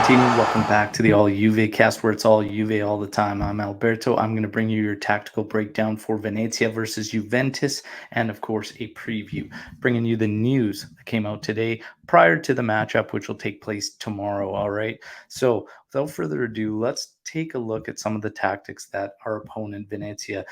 Continue. Welcome back to the All Juve cast, where it's all Juve all the time. I'm Alberto. I'm going to bring you your tactical breakdown for Venezia versus Juventus, and of course, a preview, bringing you the news that came out today prior to the matchup, which will take place tomorrow. All right. So, without further ado, let's take a look at some of the tactics that our opponent Venezia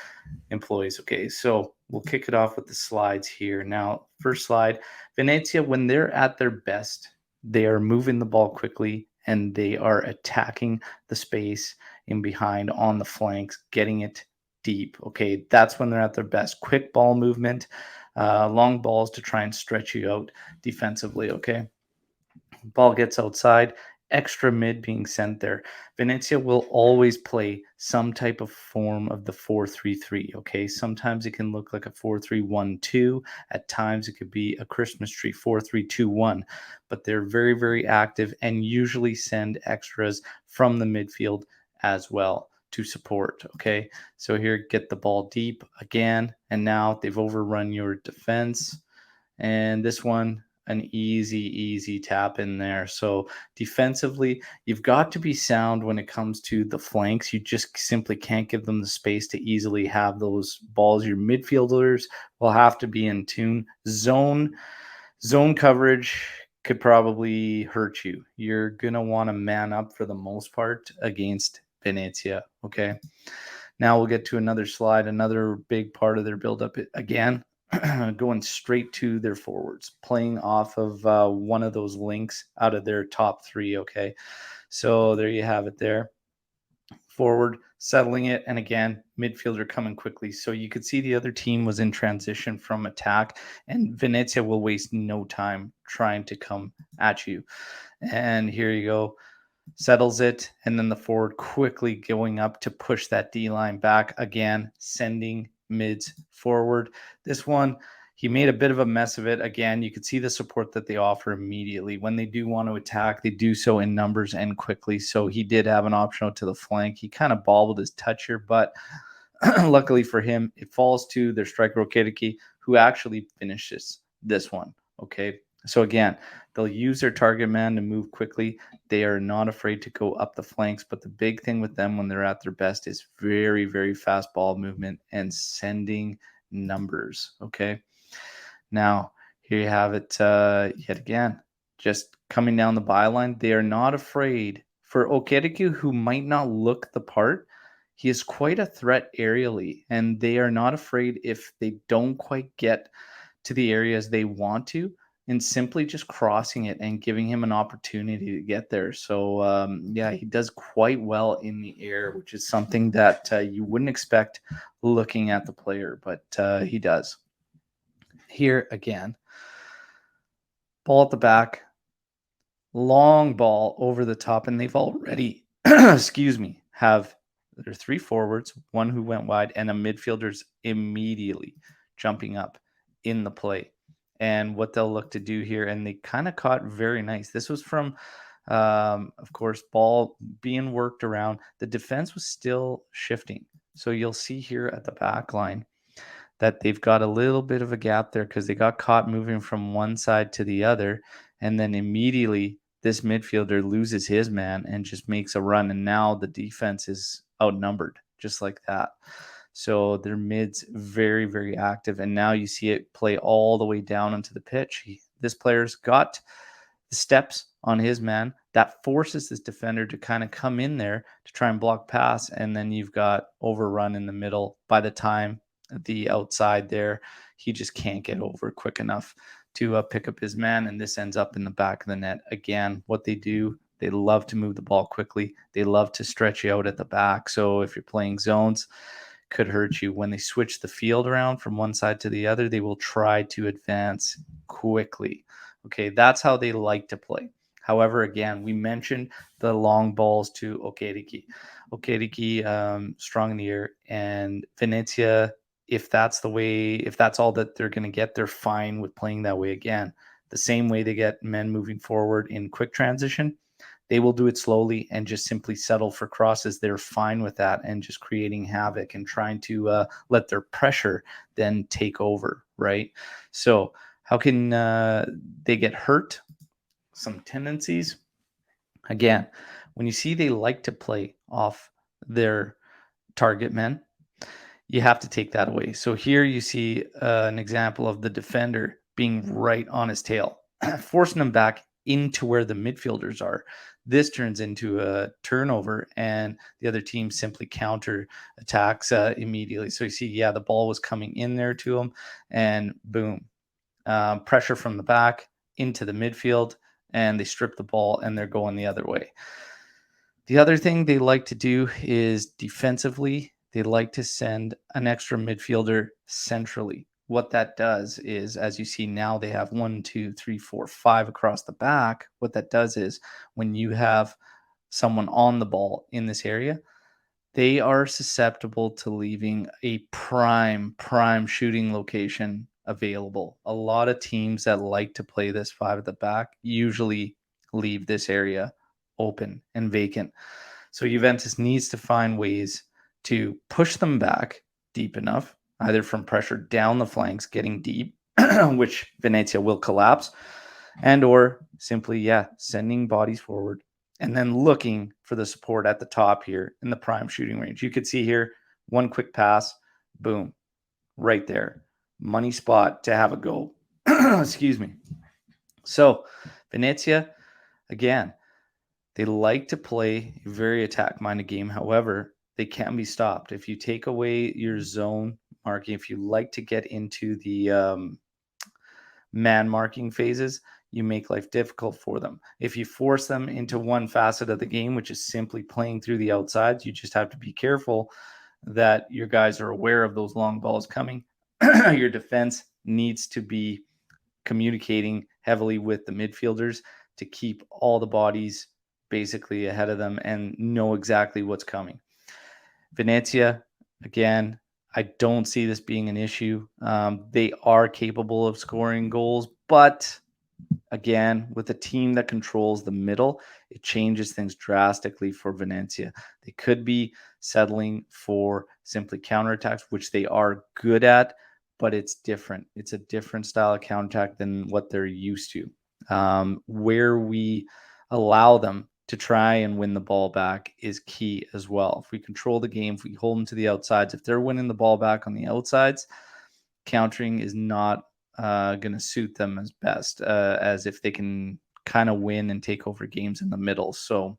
employs. Okay, so we'll kick it off with the slides here. Now, first slide, Venezia, when they're at their best, they are moving the ball quickly and they are attacking the space in behind on the flanks, getting it deep. Okay, that's when they're at their best. Quick ball movement, long balls to try and stretch you out defensively. Okay, ball gets outside, extra mid being sent there. Venezia will always play some type of form of the 4-3-3. Okay, sometimes it can look like a 4-3-1-2. At times it could be a Christmas tree 4-3-2-1, but they're very, very active and usually send extras from the midfield as well to support. Okay, so here, get the ball deep again, and now they've overrun your defense. And this one, an easy tap in there. So defensively, you've got to be sound when it comes to the flanks. You just simply can't give them the space to easily have those balls. Your midfielders will have to be in tune. Zone coverage could probably hurt you. You're gonna want to man up for the most part against Venezia. Okay. Now we'll get to another slide, another big part of their buildup again. Going straight to their forwards, playing off of one of those links out of their top three. Okay, so there you have it there. Forward, settling it, and again, midfielder coming quickly. So you could see the other team was in transition from attack, and Venezia will waste no time trying to come at you. And here you go, settles it, and then the forward quickly going up to push that D line back again, sending mids forward. This one, he made a bit of a mess of it. Again, you could see the support that they offer immediately. When they do want to attack, they do so in numbers and quickly. So he did have an option out to the flank. He kind of bobbled his touch here, but luckily for him, it falls to their striker Okereke, who actually finishes this one. Okay. So again, they'll use their target man to move quickly. They are not afraid to go up the flanks, but the big thing with them when they're at their best is very, very fast ball movement and sending numbers. Okay. Now, here you have it yet again. Just coming down the byline. They are not afraid. For Okereke, who might not look the part, he is quite a threat aerially, and they are not afraid if they don't quite get to the areas they want to, and simply just crossing it and giving him an opportunity to get there. So, yeah, he does quite well in the air, which is something that you wouldn't expect looking at the player, but he does. Here again, ball at the back, long ball over the top, and they've already, excuse me, have their three forwards, one who went wide, and a midfielder's immediately jumping up in the play. And what they'll look to do here, and they kind of caught very nice. This was from, of course, ball being worked around. The defense was still shifting. So you'll see here at the back line that they've got a little bit of a gap there because they got caught moving from one side to the other. And then immediately this midfielder loses his man and just makes a run. And now the defense is outnumbered just like that. So their mid's very, very active. And now you see it play all the way down onto the pitch. This player's got the steps on his man. That forces this defender to kind of come in there to try and block pass. And then you've got overrun in the middle. By the time the outside there, he just can't get over quick enough to pick up his man. And this ends up in the back of the net. Again, what they do, they love to move the ball quickly. They love to stretch you out at the back. So if you're playing zones, could hurt you. When they switch the field around from one side to the other, they will try to advance quickly. Okay, that's how they like to play. However, again, we mentioned the long balls to Okereke. Okereke, strong in the air, and Venezia, if that's the way, if that's all that they're going to get, they're fine with playing that way again. The same way they get men moving forward in quick transition, they will do it slowly and just simply settle for crosses. They're fine with that and just creating havoc and trying to let their pressure then take over, right? So how can they get hurt? Some tendencies. Again, when you see they like to play off their target men, you have to take that away. So here you see an example of the defender being right on his tail, forcing him back into where the midfielders are. This turns into a turnover, and the other team simply counter attacks immediately. So you see, yeah, the ball was coming in there to him, and boom, pressure from the back into the midfield, and they strip the ball, and they're going the other way. The other thing they like to do is defensively, they like to send an extra midfielder centrally. What that does is, as you see now, they have 1, 2, 3, 4, 5 across the back. What that does is when you have someone on the ball in this area, they are susceptible to leaving a prime shooting location available. A lot of teams that like to play this five at the back usually leave this area open and vacant. So Juventus needs to find ways to push them back deep enough, either from pressure down the flanks, getting deep, which Venezia will collapse, and or simply, yeah, sending bodies forward and then looking for the support at the top here in the prime shooting range. You could see here one quick pass, boom, right there. Money spot to have a go. Excuse me. So Venezia, again, they like to play a very attack-minded game. However, they can be stopped. If you take away your zone marking, if you like to get into the man marking phases, you make life difficult for them. If you force them into one facet of the game, which is simply playing through the outsides, you just have to be careful that your guys are aware of those long balls coming. Your defense needs to be communicating heavily with the midfielders to keep all the bodies basically ahead of them and know exactly what's coming. Venezia, again, I don't see this being an issue. They are capable of scoring goals, but again, with a team that controls the middle, it changes things drastically for Venezia. They could be settling for simply counterattacks, which they are good at, but it's different. It's a different style of counterattack than what they're used to. Where we allow them to try and win the ball back is key as well. If we control the game, if we hold them to the outsides, if they're winning the ball back on the outsides, countering is not going to suit them as best as if they can kind of win and take over games in the middle. So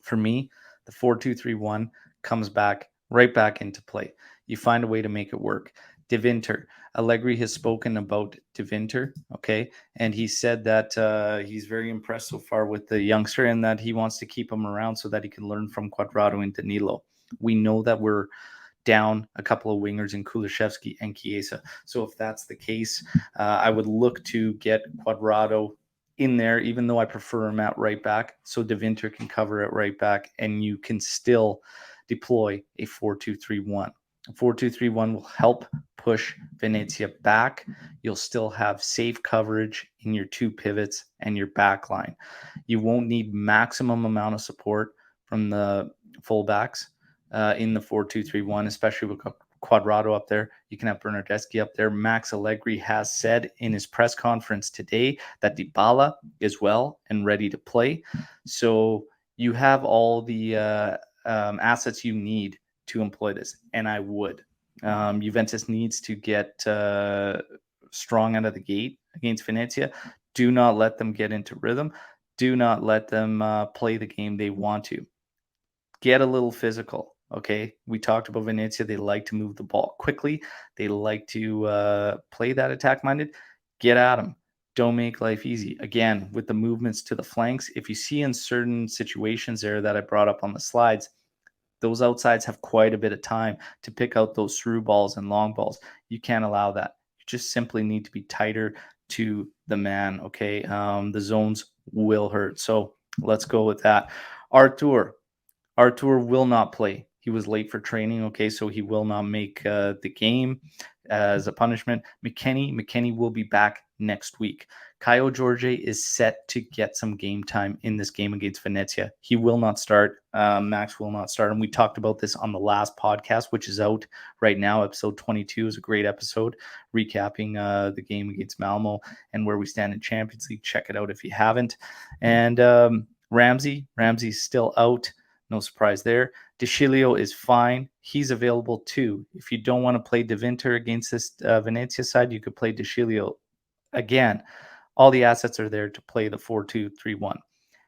for me, the 4-2-3-1 comes back right back into play. You find a way to make it work. De Winter. Allegri has spoken about De Winter, okay? And he said that he's very impressed so far with the youngster and that he wants to keep him around so that he can learn from Quadrado and Danilo. We know that we're down a couple of wingers in Kulishevsky and Chiesa. So if that's the case, I would look to get Quadrado in there, even though I prefer him at right back, so De Winter can cover at right back, and you can still deploy a 4-2-3-1. A 4-2-3-1 will help push Venezia back. You'll still have safe coverage in your two pivots and your back line. You won't need maximum amount of support from the fullbacks in the 4-2-3-1, especially with Quadrado up there. You can have Bernardeschi up there. Max Allegri has said in his press conference today that Dybala is well and ready to play. So you have all the assets you need to employ this, and I would. Juventus needs to get strong out of the gate against Venezia. Do not let them get into rhythm. Do not let them play the game they want to. Get a little physical. Okay, we talked about Venezia. They like to move the ball quickly. They like to play that attack minded. Get at them. Don't make life easy. Again, with the movements to the flanks, if you see in certain situations there that I brought up on the slides, those outsides have quite a bit of time to pick out those through balls and long balls. You can't allow that. You just simply need to be tighter to the man. Okay, the zones will hurt. So let's go with that. Artur will not play. He was late for training, okay, so he will not make the game as a punishment. McKennie will be back next week. Caio Jorge is set to get some game time in this game against Venezia. He will not start. Max will not start. And we talked about this on the last podcast, which is out right now. Episode 22 is a great episode, recapping the game against Malmo and where we stand in Champions League. Check it out if you haven't. And Ramsey's still out. No surprise there. De Chilio is fine. He's available too. If you don't want to play De Winter against this Venezia side, you could play De Chilio. Again, all the assets are there to play the 4-2-3-1.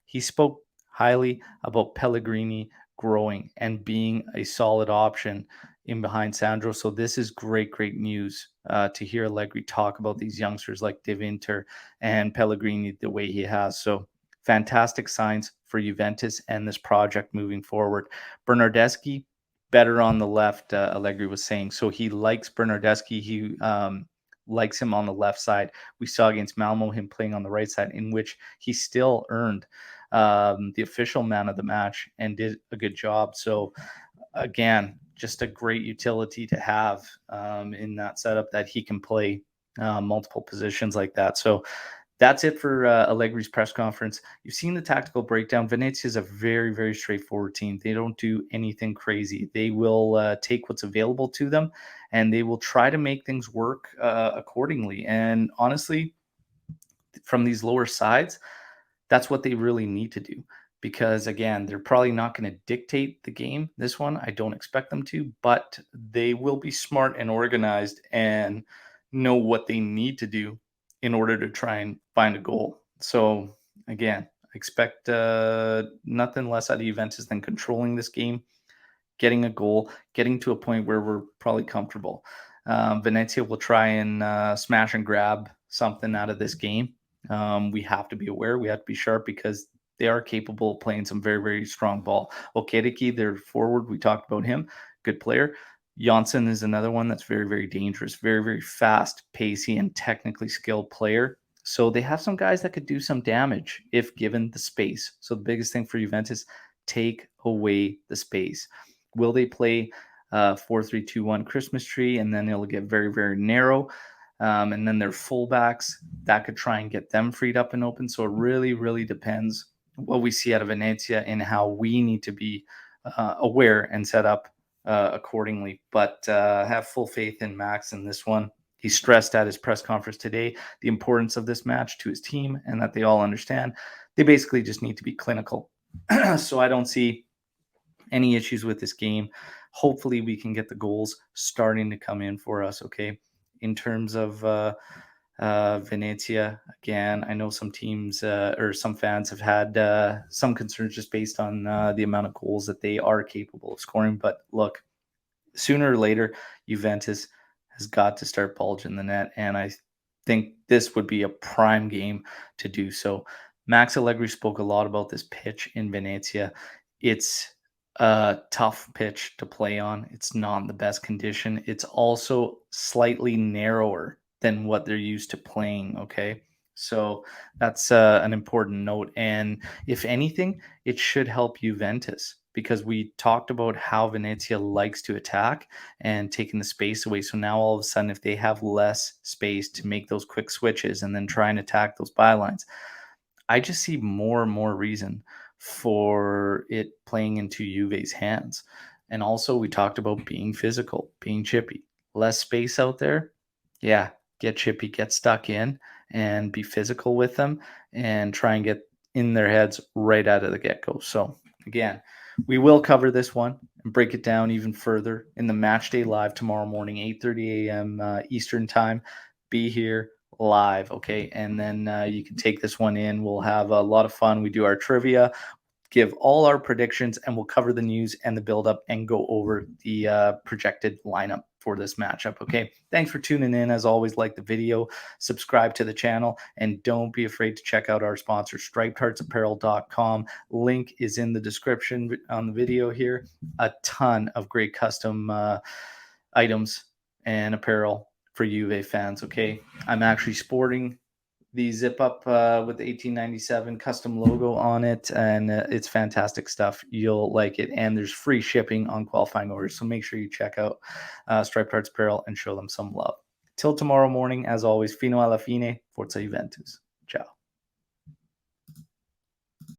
He spoke highly about Pellegrini growing and being a solid option in behind Sandro. So this is great, great news to hear Allegri talk about these youngsters like De Winter and Pellegrini the way he has. So fantastic signs for Juventus and this project moving forward. Bernardeschi, better on the left, Allegri was saying. So he likes Bernardeschi. He likes him on the left side. We saw against Malmo him playing on the right side, in which he still earned the official man of the match and did a good job. So again, just a great utility to have in that setup, that he can play multiple positions like that. So that's it for Allegri's press conference. You've seen the tactical breakdown. Venezia is a very, very straightforward team. They don't do anything crazy. They will take what's available to them, and they will try to make things work accordingly. And honestly, from these lower sides, that's what they really need to do. Because again, they're probably not going to dictate the game. This one, I don't expect them to, but they will be smart and organized and know what they need to do in order to try and find a goal. So again, expect nothing less out of Juventus than controlling this game, getting a goal, getting to a point where we're probably comfortable. Venezia will try and smash and grab something out of this game. We have to be aware. We have to be sharp because they are capable of playing some very, very strong ball. Okereke, their forward, we talked about him. Good player. Janssen is another one that's very, very dangerous, very, very fast, pacey, and technically skilled player. So they have some guys that could do some damage if given the space. So the biggest thing for Juventus, take away the space. Will they play 4-3-2-1 Christmas tree, and then it'll get very, very narrow? And then their fullbacks, that could try and get them freed up and open. So it really, really depends what we see out of Venezia and how we need to be aware and set up accordingly. But have full faith in Max in this one. He stressed at his press conference today the importance of this match to his team and that they all understand. They basically just need to be clinical. So I don't see any issues with this game. Hopefully we can get the goals starting to come in for us, okay? In terms of Venezia, again, I know some teams or some fans have had some concerns just based on the amount of goals that they are capable of scoring. But look, sooner or later, Juventus has got to start bulging the net, and I think this would be a prime game to do so. Max Allegri spoke a lot about this pitch in Venezia. It's a tough pitch to play on. It's not in the best condition. It's also slightly narrower than what they're used to playing, okay? So that's an important note. And if anything, it should help Juventus because we talked about how Venezia likes to attack and taking the space away. So now all of a sudden, if they have less space to make those quick switches and then try and attack those bylines, I just see more and more reason for it playing into Juve's hands. And also, we talked about being physical, being chippy. Less space out there. Yeah, get chippy, get stuck in, and be physical with them and try and get in their heads right out of the get go. So, again, we will cover this one and break it down even further in the Match Day Live tomorrow morning, 8:30 a.m. Eastern Time. Be here live, okay? And then you can take this one in. We'll have a lot of fun. We do our trivia, give all our predictions, and we'll cover the news and the build-up and go over the projected lineup for this matchup, okay? Thanks for tuning in. As always, like the video, subscribe to the channel, and don't be afraid to check out our sponsor, stripedheartsapparel.com. Link is in the description on the video here. A ton of great custom items and apparel for Juve fans, okay? I'm actually sporting the zip up with the 1897 custom logo on it, and it's fantastic stuff. You'll like it, and there's free shipping on qualifying orders, so make sure you check out Striped Hearts Apparel and show them some love. Till tomorrow morning, as always, fino alla fine, forza Juventus. Ciao.